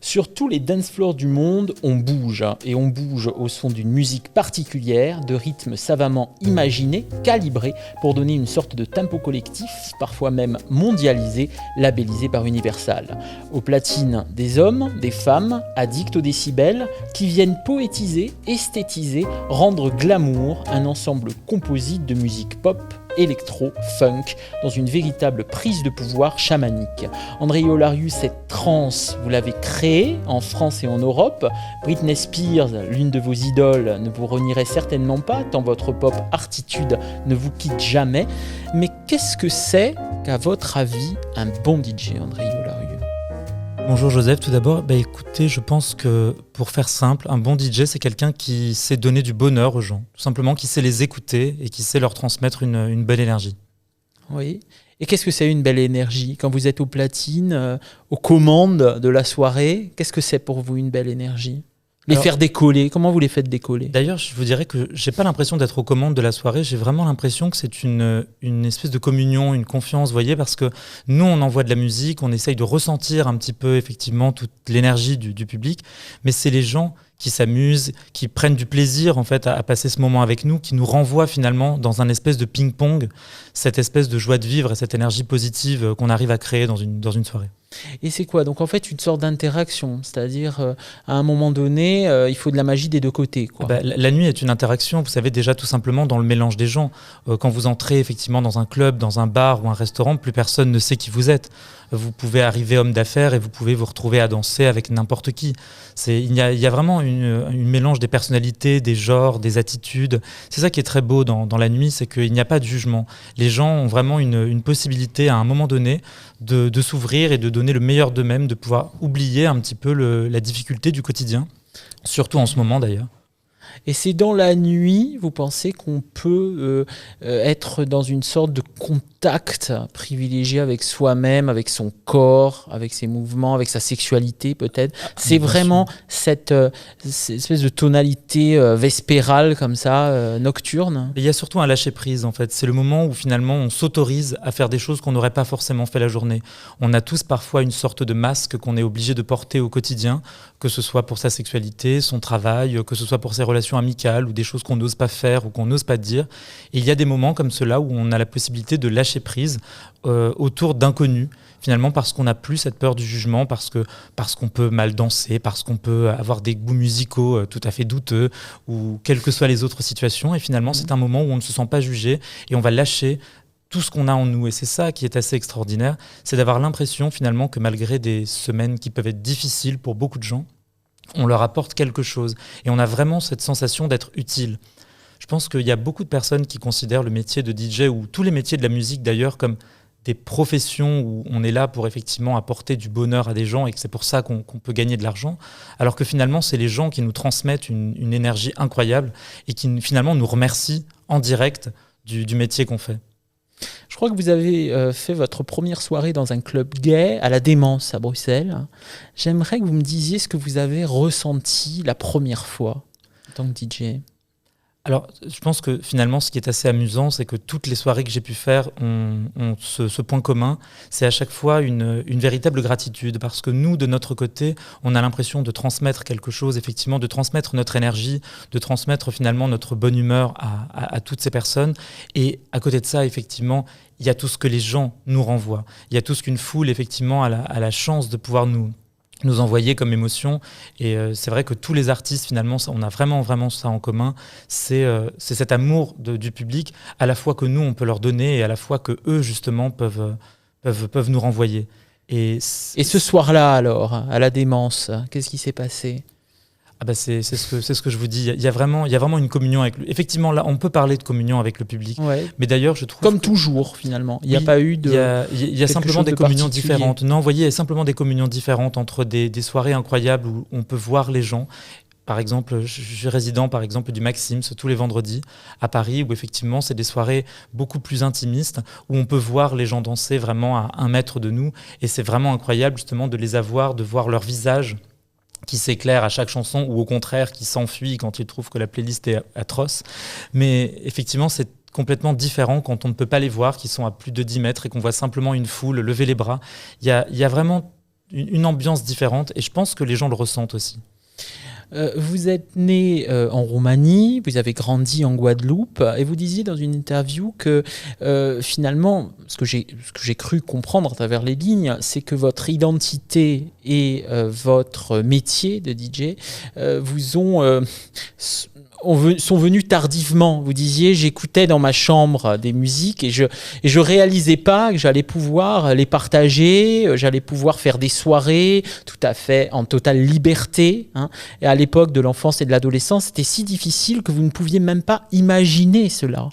Sur tous les dance floors du monde, on bouge, et on bouge au son d'une musique particulière, de rythmes savamment imaginés, calibrés, pour donner une sorte de tempo collectif, parfois même mondialisé, labellisé par Universal. Aux platines, des hommes, des femmes, addicts aux décibels, qui viennent poétiser, esthétiser, rendre glamour un ensemble composite de musique pop, électro, funk, dans une véritable prise de pouvoir chamanique. André Youlariou, cette trance, vous l'avez créée en France et en Europe. Britney Spears, l'une de vos idoles, ne vous renierait certainement pas, tant votre pop artitude ne vous quitte jamais. Mais qu'est-ce que c'est, qu'à votre avis, un bon DJ, André Youlariou ? Bonjour Joseph, tout d'abord, écoutez, je pense que pour faire simple, un bon DJ c'est quelqu'un qui sait donner du bonheur aux gens, tout simplement qui sait les écouter et qui sait leur transmettre une belle énergie. Oui, et qu'est-ce que c'est une belle énergie ? Quand vous êtes aux platines, aux commandes de la soirée, qu'est-ce que c'est pour vous une belle énergie ? Faire décoller, comment vous les faites décoller ? D'ailleurs, je vous dirais que j'ai pas l'impression d'être aux commandes de la soirée, j'ai vraiment l'impression que c'est une espèce de communion, une confiance, vous voyez, parce que nous, on envoie de la musique, on essaye de ressentir un petit peu, effectivement, toute l'énergie du public, mais c'est les gens qui s'amusent, qui prennent du plaisir en fait à passer ce moment avec nous, qui nous renvoient finalement dans un espèce de ping-pong, cette espèce de joie de vivre et cette énergie positive qu'on arrive à créer dans une soirée. Et c'est quoi ? Donc en fait une sorte d'interaction, c'est-à-dire à un moment donné, il faut de la magie des deux côtés, quoi. La nuit est une interaction, vous savez, déjà tout simplement dans le mélange des gens. Quand vous entrez effectivement dans un club, dans un bar ou un restaurant, plus personne ne sait qui vous êtes. Vous pouvez arriver homme d'affaires et vous pouvez vous retrouver à danser avec n'importe qui. Il y a vraiment une mélange des personnalités, des genres, des attitudes. C'est ça qui est très beau dans la nuit, c'est qu'il n'y a pas de jugement. Les gens ont vraiment une possibilité à un moment donné de s'ouvrir et de donner le meilleur d'eux-mêmes, de pouvoir oublier un petit peu la difficulté du quotidien, surtout en ce moment d'ailleurs. Et c'est dans la nuit, vous pensez qu'on peut être dans une sorte de contact privilégié avec soi-même, avec son corps, avec ses mouvements, avec sa sexualité peut-être. C'est vraiment cette espèce de tonalité vespérale comme ça, nocturne. Il y a surtout un lâcher-prise en fait. C'est le moment où finalement on s'autorise à faire des choses qu'on n'aurait pas forcément fait la journée. On a tous parfois une sorte de masque qu'on est obligé de porter au quotidien, que ce soit pour sa sexualité, son travail, que ce soit pour ses relations amicales ou des choses qu'on n'ose pas faire ou qu'on n'ose pas dire. Et il y a des moments comme ceux-là où on a la possibilité de lâcher prise autour d'inconnus, finalement parce qu'on n'a plus cette peur du jugement, parce qu'on peut mal danser, parce qu'on peut avoir des goûts musicaux tout à fait douteux, ou quelles que soient les autres situations. Et finalement, c'est un moment où on ne se sent pas jugé et on va lâcher tout ce qu'on a en nous. Et c'est ça qui est assez extraordinaire, c'est d'avoir l'impression finalement que malgré des semaines qui peuvent être difficiles pour beaucoup de gens, on leur apporte quelque chose. Et on a vraiment cette sensation d'être utile. Je pense qu'il y a beaucoup de personnes qui considèrent le métier de DJ, ou tous les métiers de la musique d'ailleurs, comme des professions où on est là pour effectivement apporter du bonheur à des gens et que c'est pour ça qu'on peut gagner de l'argent, alors que finalement c'est les gens qui nous transmettent une énergie incroyable et qui finalement nous remercient en direct du métier qu'on fait. Je crois que vous avez fait votre première soirée dans un club gay à la Démence à Bruxelles. J'aimerais que vous me disiez ce que vous avez ressenti la première fois en tant que DJ. Alors, je pense que finalement, ce qui est assez amusant, c'est que toutes les soirées que j'ai pu faire ont ce point commun. C'est à chaque fois une véritable gratitude, parce que nous, de notre côté, on a l'impression de transmettre quelque chose, effectivement, de transmettre notre énergie, de transmettre finalement notre bonne humeur à toutes ces personnes. Et à côté de ça, effectivement, il y a tout ce que les gens nous renvoient. Il y a tout ce qu'une foule, effectivement, a la chance de pouvoir nous envoyer comme émotion. Et c'est vrai que tous les artistes, finalement, on a vraiment ça en commun. C'est cet amour du public, à la fois que nous, on peut leur donner, et à la fois que eux, justement, peuvent nous renvoyer. Et ce soir-là, alors, à la Démence, qu'est-ce qui s'est passé ? C'est ce que je vous dis. Il y a vraiment une communion avec effectivement, là, on peut parler de communion avec le public. Ouais. Mais d'ailleurs, je trouve comme toujours, finalement. Il n'y a pas eu de... Il y a simplement des communions différentes. Non, vous voyez, il y a simplement des communions différentes entre des soirées incroyables où on peut voir les gens. Par exemple, je suis résident par exemple du Maxims tous les vendredis à Paris, où effectivement c'est des soirées beaucoup plus intimistes, où on peut voir les gens danser vraiment à 1 mètre de nous. Et c'est vraiment incroyable justement de les avoir, de voir leur visage qui s'éclaire à chaque chanson, ou au contraire qui s'enfuit quand ils trouvent que la playlist est atroce. Mais effectivement, c'est complètement différent quand on ne peut pas les voir, qui sont à plus de 10 mètres, et qu'on voit simplement une foule lever les bras. Il y a vraiment une ambiance différente et je pense que les gens le ressentent aussi. Vous êtes né en Roumanie, vous avez grandi en Guadeloupe et vous disiez dans une interview que finalement, ce que j'ai cru comprendre à travers les lignes, c'est que votre identité et votre métier de DJ sont venus tardivement. Vous disiez, j'écoutais dans ma chambre des musiques et je réalisais pas que j'allais pouvoir les partager, j'allais pouvoir faire des soirées tout à fait en totale liberté. Et à l'époque de l'enfance et de l'adolescence, c'était si difficile que vous ne pouviez même pas imaginer cela.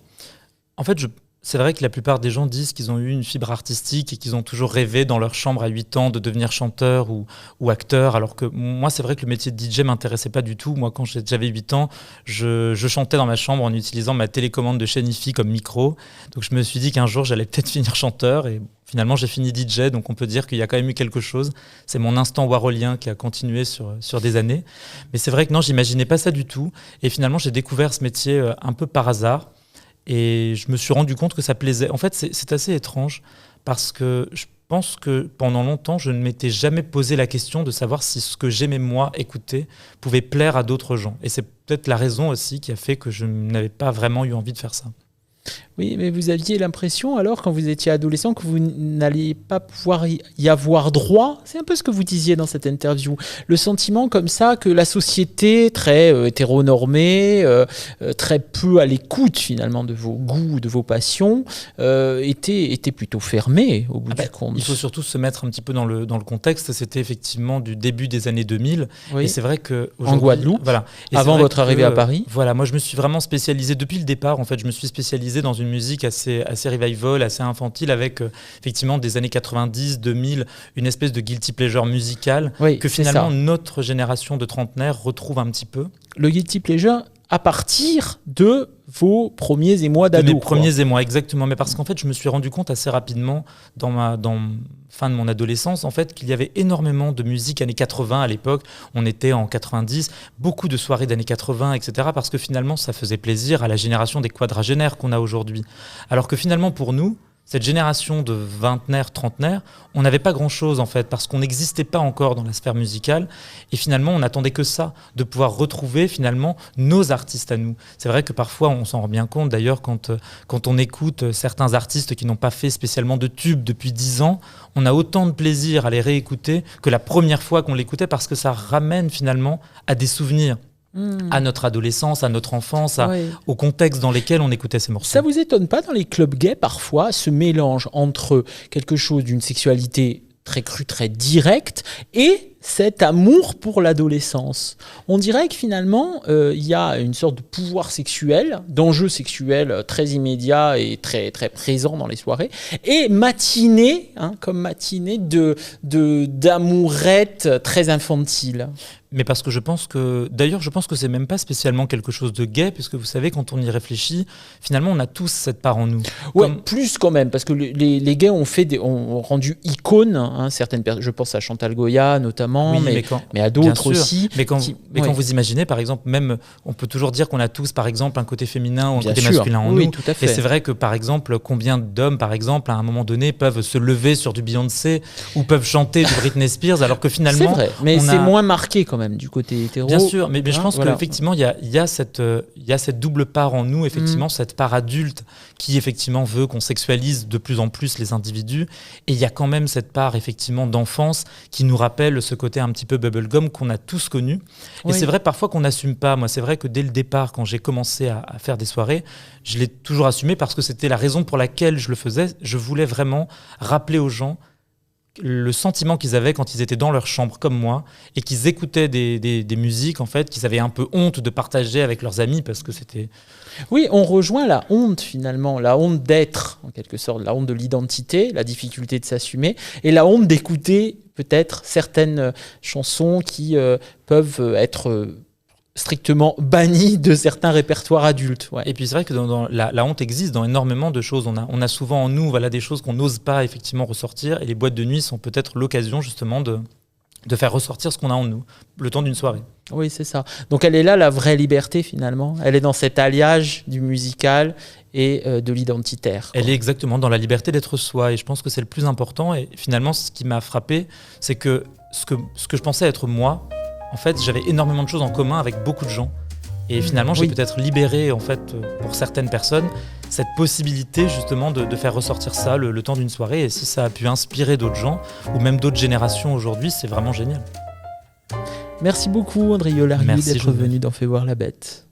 En fait, c'est vrai que la plupart des gens disent qu'ils ont eu une fibre artistique et qu'ils ont toujours rêvé dans leur chambre à 8 ans de devenir chanteur ou acteur, alors que moi, c'est vrai que le métier de DJ ne m'intéressait pas du tout. Moi, quand j'avais 8 ans, je chantais dans ma chambre en utilisant ma télécommande de chaîne hi-fi comme micro. Donc je me suis dit qu'un jour, j'allais peut-être finir chanteur et finalement, j'ai fini DJ, donc on peut dire qu'il y a quand même eu quelque chose. C'est mon instant warholien qui a continué sur des années. Mais c'est vrai que non, j'imaginais pas ça du tout. Et finalement, j'ai découvert ce métier un peu par hasard. Et je me suis rendu compte que ça plaisait. En fait, c'est assez étrange parce que je pense que pendant longtemps, je ne m'étais jamais posé la question de savoir si ce que j'aimais moi écouter pouvait plaire à d'autres gens. Et c'est peut-être la raison aussi qui a fait que je n'avais pas vraiment eu envie de faire ça. Oui, mais vous aviez l'impression alors, quand vous étiez adolescent, que vous n'alliez pas pouvoir y avoir droit. C'est un peu ce que vous disiez dans cette interview. Le sentiment comme ça que la société, très hétéronormée, très peu à l'écoute finalement de vos goûts, de vos passions, était plutôt fermée au bout du compte. Il faut surtout se mettre un petit peu dans le contexte. C'était effectivement du début des années 2000. Oui. Et c'est vrai que en Guadeloupe, voilà. Et avant votre arrivée à Paris. Voilà, moi je me suis vraiment spécialisé depuis le départ. En fait, je me suis spécialisé dans une musique assez revival, assez infantile, avec effectivement des années 90, 2000, une espèce de guilty pleasure musicale que finalement notre génération de trentenaires retrouve un petit peu. Le guilty pleasure à partir de vos premiers émois d'ado. De mes premiers émois, exactement. Mais parce qu'en fait, je me suis rendu compte assez rapidement dans fin de mon adolescence, en fait, qu'il y avait énormément de musique années 80 à l'époque. On était en 90, beaucoup de soirées d'années 80, etc. Parce que finalement, ça faisait plaisir à la génération des quadragénaires qu'on a aujourd'hui. Alors que finalement, pour nous, cette génération de vingtenaires, trentenaires, on n'avait pas grand-chose en fait, parce qu'on n'existait pas encore dans la sphère musicale. Et finalement, on n'attendait que ça, de pouvoir retrouver finalement nos artistes à nous. C'est vrai que parfois, on s'en rend bien compte d'ailleurs quand on écoute certains artistes qui n'ont pas fait spécialement de tubes depuis 10 ans, on a autant de plaisir à les réécouter que la première fois qu'on l'écoutait, parce que ça ramène finalement à des souvenirs. À notre adolescence, à notre enfance, au contexte dans lequel on écoutait ces morceaux. Ça vous étonne pas dans les clubs gays parfois ce mélange entre quelque chose d'une sexualité très crue, très directe et cet amour pour l'adolescence? On dirait que finalement, il y a une sorte de pouvoir sexuel, d'enjeu sexuel très immédiat et très, très présent dans les soirées, et matinée, comme matinée d'amourette très infantile. Mais parce que je pense que c'est même pas spécialement quelque chose de gay, puisque vous savez, quand on y réfléchit, finalement, on a tous cette part en nous. Ouais, plus quand même, parce que les gays ont rendu icône certaines personnes. Je pense à Chantal Goya notamment, oui, mais à d'autres aussi. Mais quand vous imaginez, par exemple, même, on peut toujours dire qu'on a tous, par exemple, un côté féminin ou un côté masculin en nous. Tout à fait. Et c'est vrai que, par exemple, combien d'hommes, par exemple, à un moment donné, peuvent se lever sur du Beyoncé ou peuvent chanter du Britney Spears, alors que finalement, c'est vrai, mais c'est moins marqué quand même du côté hétéro. Bien sûr, mais je pense qu'effectivement, il y a cette double part en nous, effectivement, cette part adulte qui, effectivement, veut qu'on sexualise de plus en plus les individus. Et il y a quand même cette part, effectivement, d'enfance qui nous rappelle ce côté un petit peu bubblegum qu'on a tous connu. Et c'est vrai parfois qu'on n'assume pas. Moi, c'est vrai que dès le départ, quand j'ai commencé à faire des soirées, je l'ai toujours assumé parce que c'était la raison pour laquelle je le faisais. Je voulais vraiment rappeler aux gens le sentiment qu'ils avaient quand ils étaient dans leur chambre comme moi et qu'ils écoutaient des musiques en fait qu'ils avaient un peu honte de partager avec leurs amis parce que c'était... Oui, on rejoint la honte finalement, la honte d'être en quelque sorte, la honte de l'identité, la difficulté de s'assumer et la honte d'écouter peut-être certaines chansons qui peuvent être strictement banni de certains répertoires adultes. Ouais. Et puis c'est vrai que la honte existe dans énormément de choses. On a souvent en nous des choses qu'on n'ose pas effectivement ressortir et les boîtes de nuit sont peut-être l'occasion justement de de faire ressortir ce qu'on a en nous, le temps d'une soirée. Oui, c'est ça. Donc elle est là, la vraie liberté finalement. Elle est dans cet alliage du musical et de l'identitaire. Elle est exactement dans la liberté d'être soi, et je pense que c'est le plus important. Et finalement, ce qui m'a frappé, c'est que ce que je pensais être moi, en fait, j'avais énormément de choses en commun avec beaucoup de gens. Et finalement, j'ai peut-être libéré, en fait, pour certaines personnes, cette possibilité justement de faire ressortir ça le temps d'une soirée. Et si ça a pu inspirer d'autres gens, ou même d'autres générations aujourd'hui, c'est vraiment génial. Merci beaucoup André Yolarrieux Merci, d'être venu dans Fais voir la bête.